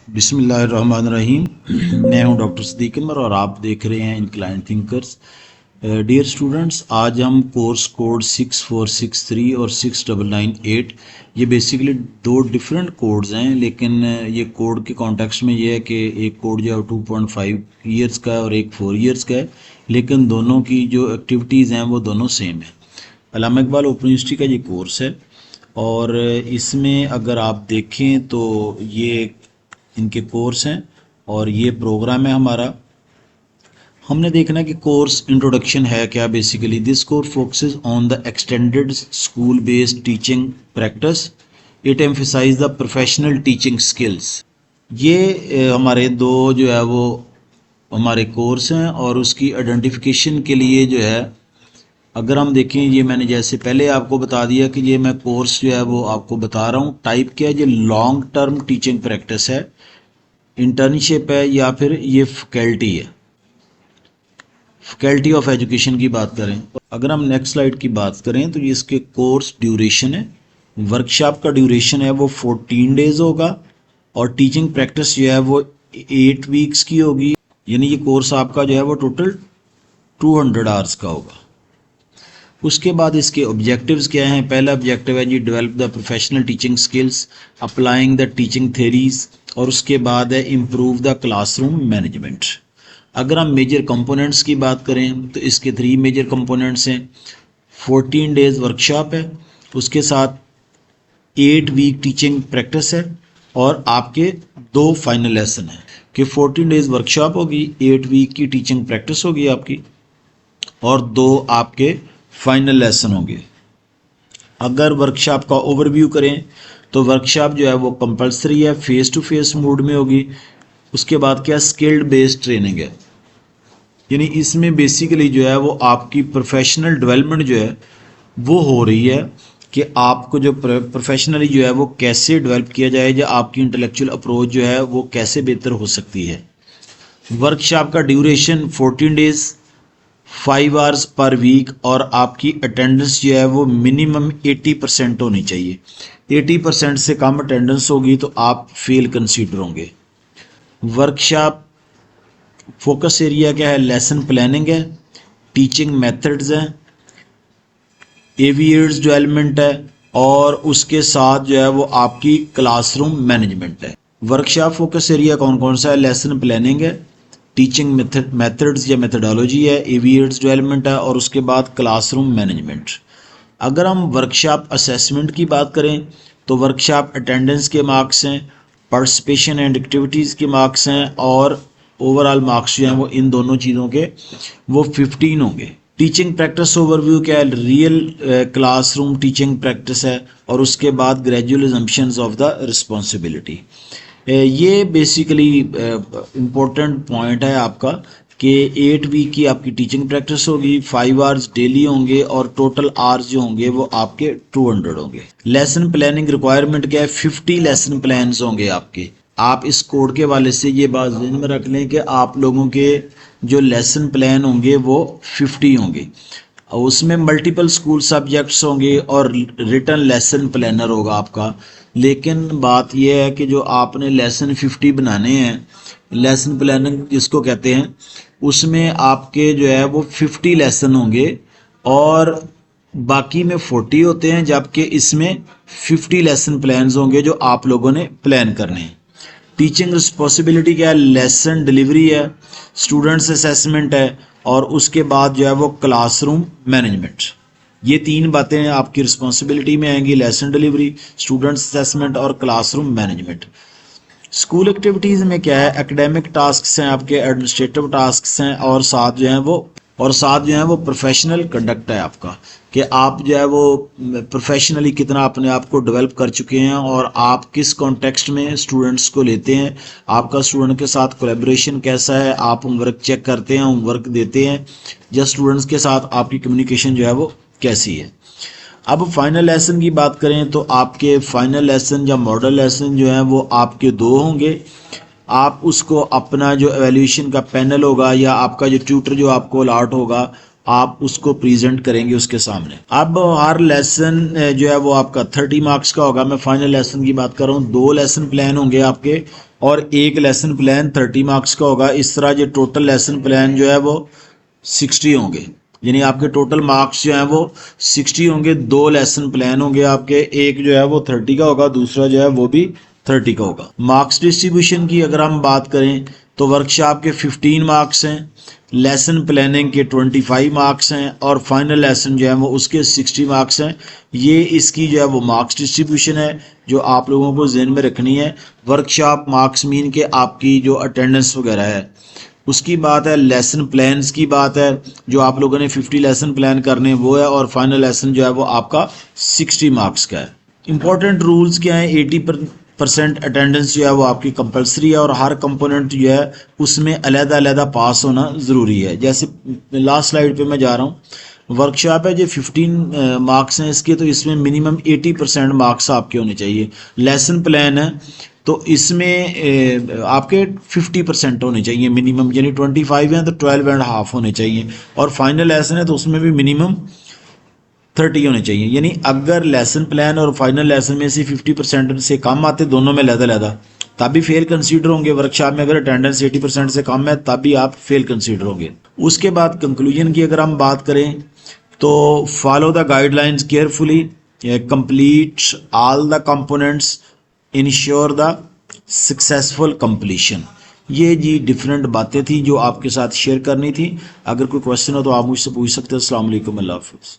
बिस्मिल्लाहिर्रहमानिर्रहीम। मैं हूं डॉक्टर सदीक अनवर और आप देख रहे हैं इंक्लाइन थिंकर्स। डियर स्टूडेंट्स, आज हम कोर्स कोड 6463 और 6998, ये बेसिकली दो डिफरेंट कोड्स हैं, लेकिन ये कोड के कॉन्टेक्स्ट में ये है कि एक कोड जो है 2.5 ईयर्स का है और एक 4 ईयर्स का है, लेकिन दोनों की जो एक्टिविटीज़ हैं वो दोनों सेम है। अल्लामा इकबाल ओपन यूनिवर्सिटी का ये कोर्स है और इसमें अगर आप देखें तो ये इनके कोर्स हैं और ये प्रोग्राम है हमारा। हमने देखना कि कोर्स इंट्रोडक्शन है क्या। Basically this course focuses on the extended school based teaching practice. It emphasize the professional teaching skills. ये हमारे दो जो है वो हमारे कोर्स हैं और उसकी आइडेंटिफिकेशन के लिए जो है अगर हम देखें, ये मैंने जैसे पहले आपको बता दिया कि ये मैं कोर्स जो है वो आपको बता रहा हूँ टाइप क्या है। ये लॉन्ग टर्म टीचिंग प्रैक्टिस है, इंटर्नशिप है या फिर ये फैकल्टी है, फैकल्टी ऑफ एजुकेशन की बात करें। अगर हम नेक्स्ट स्लाइड की बात करें तो ये इसके कोर्स ड्यूरेशन है। वर्कशॉप का ड्यूरेशन है वो 14 डेज होगा और टीचिंग प्रैक्टिस जो है वो 8 वीक्स की होगी, यानी ये कोर्स आपका जो है वो टोटल 200 आवर्स का होगा। उसके बाद इसके ऑब्जेक्टिव्स क्या हैं। पहला ऑब्जेक्टिव है जी develop the professional teaching skills applying the teaching theories, और उसके बाद है इम्प्रूव द क्लासरूम मैनेजमेंट। अगर हम मेजर कंपोनेंट्स की बात करें तो इसके 3 मेजर कंपोनेंट्स हैं। 14 डेज वर्कशॉप है, उसके साथ 8 वीक टीचिंग प्रैक्टिस है और आपके 2 फाइनल लेसन हैं कि 14 डेज वर्कशॉप होगी, 8 वीक की टीचिंग प्रैक्टिस होगी आपकी और 2 आपके फाइनल लेसन होंगे। अगर वर्कशॉप का ओवरव्यू करें तो वर्कशॉप जो है वो कंपलसरी है, फेस टू फेस मोड में होगी। उसके बाद क्या स्किल्ड बेस्ड ट्रेनिंग है, यानी इसमें बेसिकली जो है वो आपकी प्रोफेशनल डेवलपमेंट जो है वो हो रही है कि आपको जो प्रोफेशनली जो है वो कैसे डेवलप किया जाए या आपकी इंटेलेक्चुअल अप्रोच जो है वो कैसे बेहतर हो सकती है। वर्कशॉप का duration 14 days, 5 hours per week और आपकी अटेंडेंस जो है वो मिनिमम 80% होनी चाहिए। 80% से कम अटेंडेंस होगी तो आप फेल कंसीडर होंगे। वर्कशॉप फोकस एरिया क्या है, लेसन प्लानिंग है, टीचिंग मेथड्स हैं, एवियर्स डेवलपमेंट है और उसके साथ जो है वो आपकी क्लासरूम मैनेजमेंट है। वर्कशॉप फोकस एरिया कौन कौन सा है, लेसन प्लानिंग है, टीचिंग मेथड्स या मेथडोलॉजी है, एवियर्स डेवलपमेंट है और उसके बाद क्लासरूम मैनेजमेंट। अगर हम वर्कशॉप असेसमेंट की बात करें तो वर्कशॉप अटेंडेंस के मार्क्स हैं, पार्टिसिपेशन एंड एक्टिविटीज़ के मार्क्स हैं और ओवरऑल मार्क्स जो हैं वो इन दोनों चीज़ों के वो 15 होंगे। टीचिंग प्रैक्टिस ओवरव्यू क्या है, रियल क्लासरूम टीचिंग प्रैक्टिस है और उसके बाद gradual assumptions of the responsibility. ये बेसिकली इम्पोर्टेंट पॉइंट है आपका कि 8 वीक की आपकी टीचिंग प्रैक्टिस होगी, 5 आवर्स डेली होंगे और टोटल आवर्स जो होंगे वो आपके 200 होंगे। लेसन प्लानिंग रिक्वायरमेंट क्या है, 50 लेसन प्लान्स होंगे आपके। आप इस कोड के वाले से ये बात ध्यान में रख लें कि आप लोगों के जो लेसन प्लान होंगे वो 50 होंगे, उसमें मल्टीपल स्कूल सब्जेक्ट्स होंगे और रिटन लेसन प्लानर होगा आपका। लेकिन बात यह है कि जो आपने लेसन 50 बनाने हैं, लेसन प्लानिंग जिसको कहते हैं, उसमें आपके जो है वो 50 लेसन होंगे और बाकी में 40 होते हैं, जबकि इसमें 50 लेसन प्लान्स होंगे जो आप लोगों ने प्लान करने हैं। टीचिंग रिस्पॉन्सिबिलिटी क्या है, लेसन डिलीवरी है, स्टूडेंट्स असेसमेंट है और उसके बाद जो है वो क्लासरूम मैनेजमेंट। ये 3 बातें आपकी रिस्पॉन्सिबिलिटी में आएंगी, लेसन डिलीवरी, स्टूडेंट्स असेसमेंट और क्लासरूम मैनेजमेंट। स्कूल एक्टिविटीज़ में क्या है, एकेडमिक टास्क्स हैं आपके, एडमिनिस्ट्रेटिव टास्क्स हैं और साथ जो है वो प्रोफेशनल कंडक्ट है आपका कि आप जो है वो प्रोफेशनली कितना अपने आप को डेवलप कर चुके हैं और आप किस कॉन्टेक्स्ट में स्टूडेंट्स को लेते हैं, आपका स्टूडेंट के साथ कोलैबोरेशन कैसा है, आप होमवर्क चेक करते हैं, होमवर्क देते हैं, या स्टूडेंट्स के साथ आपकी कम्युनिकेशन जो है वो कैसी है। अब फाइनल लेसन की बात करें तो आपके फाइनल लेसन या मॉडल लेसन जो है वो आपके 2 होंगे। आप उसको अपना जो एवेल्यूएशन का पैनल होगा या आपका जो ट्यूटर जो आपको अलॉट होगा, आप उसको प्रेजेंट करेंगे उसके सामने। अब हर लेसन जो है वो आपका 30 मार्क्स का होगा। मैं फाइनल लेसन की बात कर रहा हूँ, 2 लेसन प्लान होंगे आपके और एक लेसन प्लान 30 मार्क्स का होगा। इस तरह जो टोटल लेसन प्लान जो है वो 60 होंगे, यानी आपके टोटल मार्क्स जो हैं वो 60 होंगे। 2 लेसन प्लान होंगे आपके, एक जो है वो 30 का होगा, दूसरा जो है वो भी 30 का होगा। मार्क्स डिस्ट्रीब्यूशन की अगर हम बात करें तो वर्कशॉप के 15 मार्क्स हैं, लेसन प्लानिंग के 25 मार्क्स हैं और फाइनल लेसन जो है वो उसके 60 मार्क्स हैं। ये इसकी जो है वो मार्क्स डिस्ट्रीब्यूशन है जो आप लोगों को ज़हन में रखनी है। वर्कशॉप मार्क्स मीन के आपकी जो अटेंडेंस वगैरह है उसकी बात है। लेसन प्लान्स की बात है, जो आप लोगों ने 50 लेसन प्लान करने वो है, और फाइनल लेसन जो है वो आपका 60 मार्क्स का है। इंपॉर्टेंट रूल्स क्या है, 80% अटेंडेंस जो है वो आपकी कंपलसरी है और हर कंपोनेंट जो है उसमें अलग-अलग पास होना ज़रूरी है। जैसे लास्ट स्लाइड पे मैं जा रहा हूँ, वर्कशॉप है जो 15 मार्क्स हैं इसके, तो इसमें मिनिमम 80% मार्क्स आपके होने चाहिए। लेसन प्लान है तो इसमें आपके 50% होने चाहिए मिनिमम, यानी 25 हैं तो 12.5 होने चाहिए। और फाइनल लेसन है तो उसमें भी मिनिमम 30 होने चाहिए। यानी अगर लेसन प्लान और फाइनल लेसन में से 50% से कम आते दोनों में लहदा तब भी फेल कंसीडर होंगे। वर्कशॉप में अगर अटेंडेंस 80% से कम है तब भी आप फेल कंसीडर होंगे। उसके बाद कंक्लूजन की अगर हम बात करें तो follow the guidelines carefully, complete all the components, ensure the successful completion. ये जी डिफरेंट बातें थी जो आपके साथ शेयर करनी थी। अगर कोई क्वेश्चन हो तो आप मुझसे पूछ सकते हैं। अस्सलाम वालेकुम, अल्लाह हाफ़िज़।